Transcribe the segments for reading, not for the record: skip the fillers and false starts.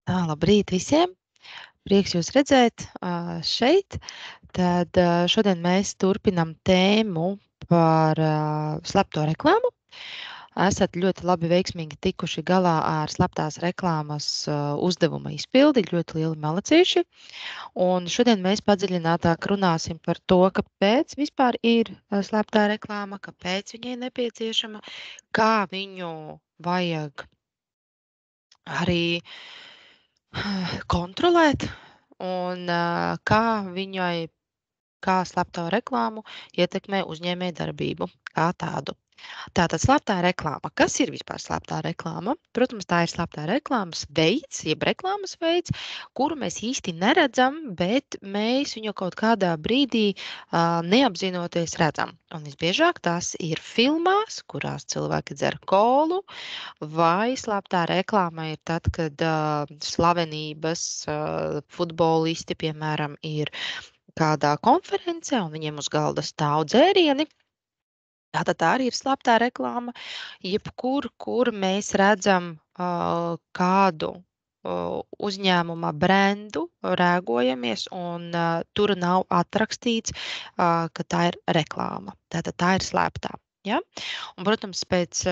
Labrīt visiem! Prieks jūs redzēt šeit. Tad šodien mēs turpinam tēmu par slepto reklāmu. Esat ļoti labi veiksmīgi tikuši galā ar sleptās reklāmas uzdevuma izpildi, ļoti lieli malacīši. Un šodien mēs padziļinātāk runāsim par to, kāpēc vispār ir sleptā reklāma, kāpēc viņai nepieciešama, kā viņu vajag arī kontrolēt un kā viņai, kā slepto reklāmu ietekmē uzņēmējdarbību kā tādu. Tātad sleptā reklāma. Kas ir vispār sleptā reklāma? Protams, tā ir sleptā reklāmas veids, jeb reklāmas veids, kuru mēs īsti neredzam, bet mēs viņu kaut kādā brīdī neapzinoties redzam. Un visbiežāk tas ir filmās, kurās cilvēki dzer kolu, vai slēptā reklāma ir tad, kad slavenības futbolisti, piemēram, ir kādā konferencē un viņiem uz galda stāv dzērieni. Tātad tā arī ir slēptā reklāma, jebkur, kur mēs redzam kādu uzņēmuma brendu, rēgojamies, un tur nav atrakstīts, ka tā ir reklāma. Tātad tā ir slēptā. Ja? Un, protams, pēc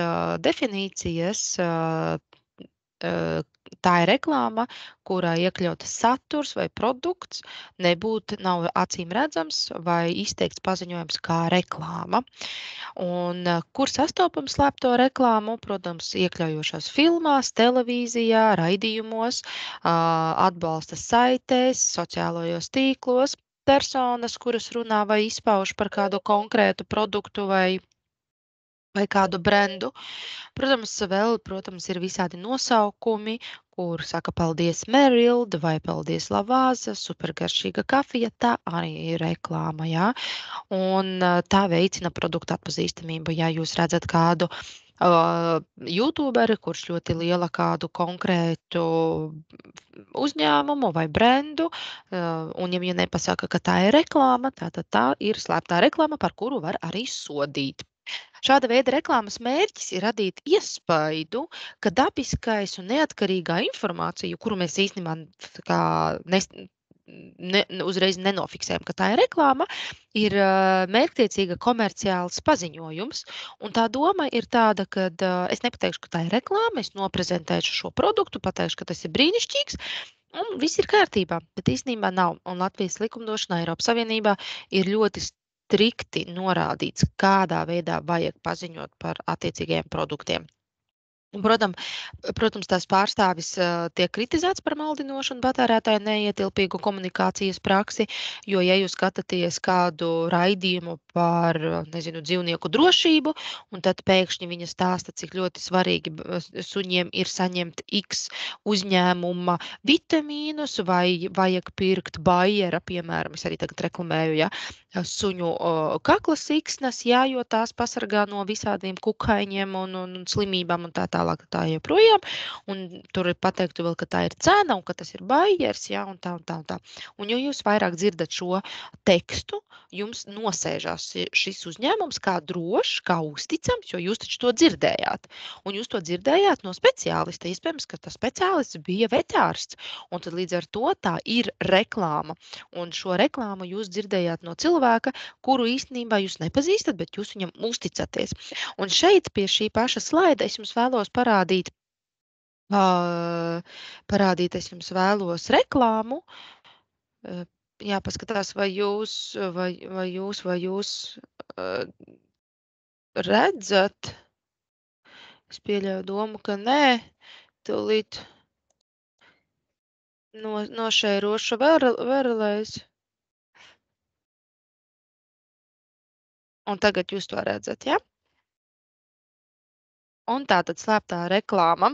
definīcijas tā ir reklāma, kurā iekļauts saturs vai produkts nav acīm redzams vai izteikts paziņojums kā reklāma. Un kur sastopam slēpto reklāmu? Protams, iekļaujošās filmās, televīzijā, raidījumos, atbalsta saitēs, sociālajos tīklos, personas, kuras runā vai izpauž par kādu konkrētu produktu vai kādu brendu. Protams, ir visādi nosaukumi, kur saka paldies Merilda vai paldies Lavāza, supergaršīga kafija, tā arī ir reklāma, jā. Un tā veicina produktu atpazīstamību. Ja jūs redzat kādu YouTuberi, kurš ļoti liela kādu konkrētu uzņēmumu vai brendu, un ja viņa nepasaka, ka tā ir reklāma, tad tā ir slēptā reklāma, par kuru var arī sodīt. Šāda veida reklāmas mērķis ir radīt iespaidu, ka dabiskais un neatkarīgā informācija, kuru mēs īstenībā uzreiz nenofiksējam, ka tā ir reklāma, ir mērķtiecīga komerciāls paziņojums. Un tā doma ir tāda, ka es nepateikšu, ka tā ir reklāma, es noprezentēšu šo produktu, pateikšu, ka tas ir brīnišķīgs, un viss ir kārtībā, bet īstenībā nav. Un Latvijas likumdošanā Eiropas Savienībā ir ļoti strikti norādīts, kādā veidā vajag paziņot par attiecīgajiem produktiem. Un, protams, tās pārstāvis tiek kritizēts par maldinošu un patērētāju neietilpīgu komunikācijas praksi, jo, ja jūs skatāties kādu raidījumu par, dzīvnieku drošību, un tad pēkšņi viņa stāsta, cik ļoti svarīgi suņiem ir saņemt X uzņēmuma vitamīnus, vai vajag pirkt Bayera, piemēram, es arī tagad reklamēju, ja, suņu kakla siksnas, jā, jo tās pasargā no visādiem kukaiņiem un slimībām un tā tālāk, tā joprojām. Un tur ir pateiktu vēl, ka tā ir cena un ka tas ir Bayers, jā, un tā un tā un tā. Un jo jūs vairāk dzirdat šo tekstu, jums nosēžās šis uzņēmums kā drošs, kā uzticams, jo jūs taču to dzirdējāt. Un jūs to dzirdējāt no speciālista. Iespējams, ka tas speciālists bija vetārsts. Un tad līdz ar to tā ir reklāma. Un šo reklāmu jūs dzirdējāt no cilvēka, kuru īstenībā jūs nepazīstat, bet jūs viņam uzticaties. Un šeit pie šī paša slaida es jums vēlos parādīt, es jums vēlos reklāmu. Jāpaskatās, vai jūs redzat. Es pieļauju domu, ka nē. Tūlīt nošērošu vēlreiz. Un tagad jūs to redzat, ja? Un tātad slēptā reklāma.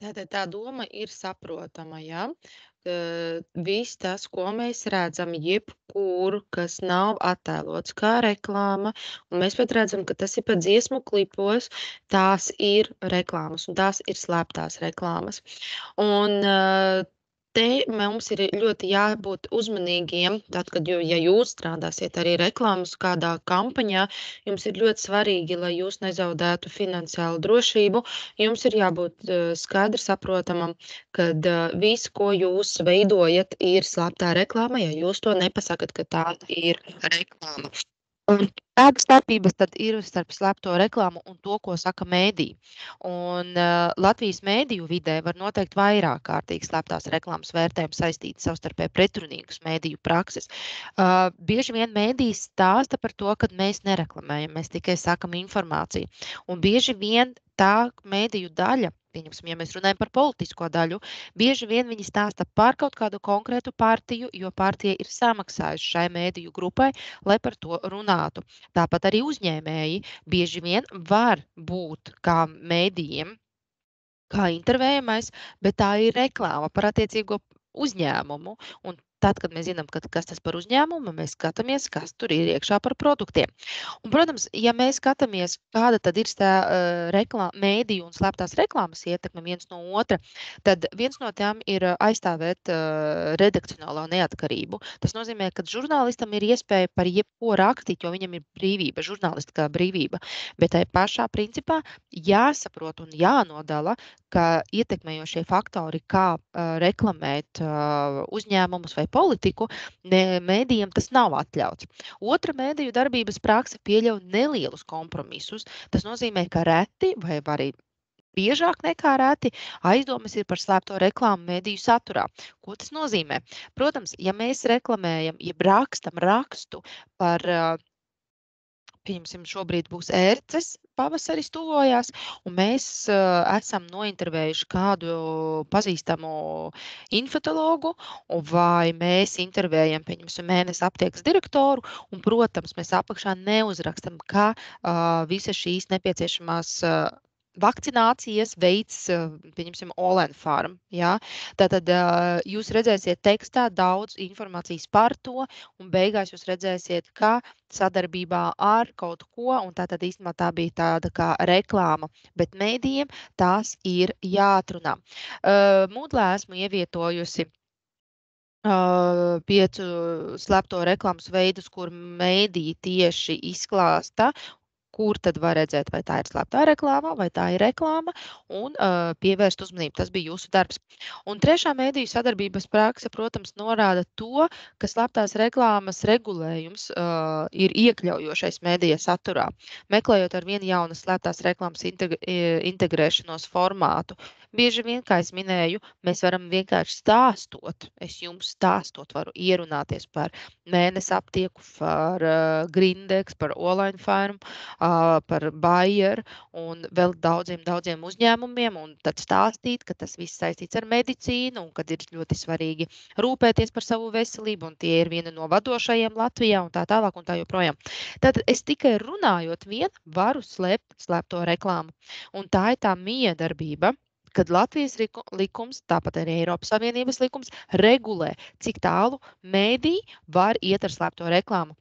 Tātad tā doma ir saprotama, ja? Viss tas, ko mēs redzam, jebkur, kas nav attēlots kā reklāma, un mēs pat redzam, ka tas ir pat dziesmu klipos, tās ir reklāmas, un tās ir slēptās reklāmas. Un, te mums ir ļoti jābūt uzmanīgiem, tad, kad ja jūs strādāsiet arī reklāmas kādā kampaņā, jums ir ļoti svarīgi, lai jūs nezaudētu finansiālu drošību. Jums ir jābūt skaidri saprotamam, kad viss, ko jūs veidojat, ir slēptā reklāma, ja jūs to nepasakat, ka tā ir reklāma. Un kādas starpības tad ir starp slēpto reklāmu un to, ko saka mēdī? Un Latvijas mēdīju vidē var noteikt vairāk kārtīgi slēptās reklāmas vērtējumu saistītas savstarpēji pretrunīgas mēdīju prakses. Bieži vien mēdīs stāsta par to, ka mēs nereklamējam, mēs tikai sakam informāciju. Un bieži vien tā mēdīju daļa, pieņemsim, ja mēs runājam par politisko daļu, bieži vien viņi stāsta par kaut kādu konkrētu partiju, jo partija ir samaksājusi šai mēdīju grupai, lai par to runātu. Tāpat arī uzņēmēji bieži vien var būt kā mēdījiem, kā intervējamais, bet tā ir reklāma par attiecīgo uzņēmumu. Un tad, kad mēs zinām, kas tas par uzņēmumu, mēs skatāmies, kas tur ir iekšā par produktiem. Un, protams, ja mēs skatāmies, kāda tad ir tā mēdīju un slēptās reklāmas ietekme viens no otra, tad viens no tām ir aizstāvēt redakcionālo neatkarību. Tas nozīmē, ka žurnālistam ir iespēja par jebko rakstīt, jo viņam ir brīvība, žurnālistiskā brīvība. Bet tai pašā principā jāsaprot un jānodala, ka ietekmējošie faktori, kā reklamēt uzņēmumus vai politiku, mēdījiem tas nav atļauts. Otra mēdīju darbības prakse pieļauj nelielus kompromisus. Tas nozīmē, ka reti vai arī biežāk nekā reti aizdomas ir par slēpto reklāmu mēdīju saturā. Ko tas nozīmē? Protams, ja mēs reklamējam, ja rakstam rakstu par pieņemsim, šobrīd būs ērces, pavasaris tuvojās, un mēs esam nointervējuši kādu pazīstamu infetologu, vai mēs intervējam, pieņemsim, mēnesi aptiekas direktoru, un, protams, mēs apakšā neuzrakstam, ka visas šīs nepieciešamās vakcinācijas veids, pieņemsim, Olenfarm. Ja? Tātad jūs redzēsiet tekstā daudz informācijas par to, un beigās jūs redzēsiet, ka sadarbībā ar kaut ko, un tātad īstenībā tā bija tāda kā reklāma, bet mēdījiem tās ir jāatrunā. Moodlē esmu ievietojusi 5 slēpto reklāmas veidus, kur mēdī tieši izklāsta, kur tad var redzēt, vai tā ir slēptā reklāma, vai tā ir reklāma, un pievērst uzmanību. Tas bija jūsu darbs. Un trešā mēdīju sadarbības prakse, protams, norāda to, ka slēptās reklāmas regulējums ir iekļaujošais mēdīja saturā. Meklējot ar vienu jaunu slēptās reklāmas integrēšanos formātu, bieži vien, kā es minēju, mēs varam vienkārši stāstot. Es jums stāstot varu ierunāties par mēnesi aptieku, par Grindex, par Olenfarm, par Bayer un vēl daudziem uzņēmumiem, un tad stāstīt, ka tas viss saistīts ar medicīnu un kad ir ļoti svarīgi rūpēties par savu veselību, un tie ir viena no vadošajiem Latvijā un tā tālāk un tā joprojām. Tad es tikai runājot varu slēpt to reklāmu, un tā ir tā miedarbība, kad Latvijas likums, tāpat arī Eiropas Savienības likums, regulē, cik tālu mēdī var iet ar slēpto reklāmu.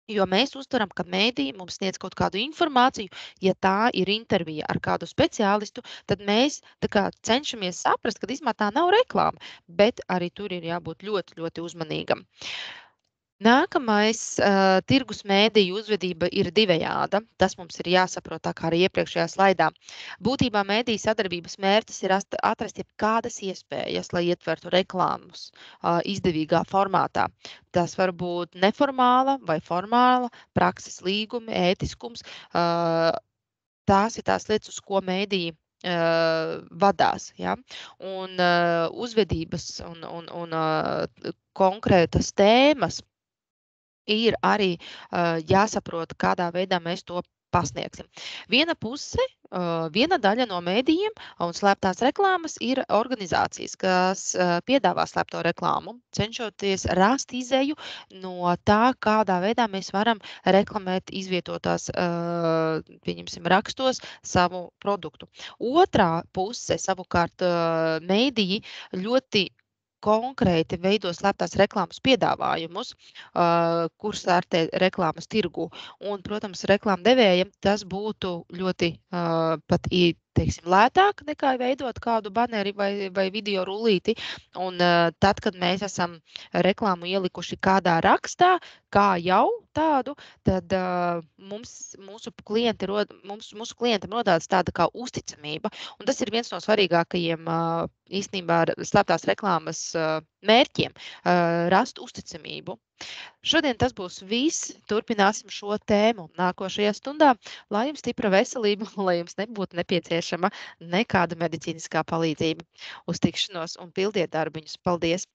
Jo mēs uztveram, ka mēdī mums sniedz kaut kādu informāciju, ja tā ir intervija ar kādu speciālistu, tad mēs cenšamies saprast, ka īstenībā tā nav reklāma, bet arī tur ir jābūt ļoti, ļoti uzmanīgam. Nākamais tirgus mēdīju uzvedība ir divējāda. Tas mums ir jāsaprot, tā kā arī iepriekšējā slaidā. Būtībā mēdīju sadarbības mērķis ir atrast jebkādas iespējas, lai ietvertu reklāmas izdevīgā formātā. Tas var būt neformāla vai formāla prakses līgumi, ētiskums. Tās ir tās lietas, uz ko mēdīji vadās. Ja? Un uzvedības un konkrētas tēmas ir arī jāsaprot, kādā veidā mēs to pasniegsim. Viena puse, viena daļa no mēdījiem un slēptās reklāmas ir organizācijas, kas piedāvā slēpto reklāmu, cenšoties rast izeju no tā, kādā veidā mēs varam reklamēt izvietotās, pieņemsim, rakstos savu produktu. Otrā puse, savukārt, mēdīji ļoti konkrēti veido slēptās reklāmas piedāvājumus, kur startē reklāmas tirgu. Un, protams, reklāmdevējiem tas būtu ļoti pat teiksim, lētāk nekā veidot kādu baneri vai video rullīti. Un tad, kad mēs esam reklāmu ielikuši kādā rakstā, kā jau tādu, tad mūsu klientam rodās tāda kā uzticamība. Un tas ir viens no svarīgākajiem īstenībā slēptās reklāmas mērķiem - rast uzticamību. Šodien tas būs viss. Turpināsim šo tēmu nākošajā stundā. Lai jums stipra veselība, lai jums nebūtu nepieciešama nekāda medicīniskā palīdzība. Uz tikšanos un pildiet darbiņus. Paldies!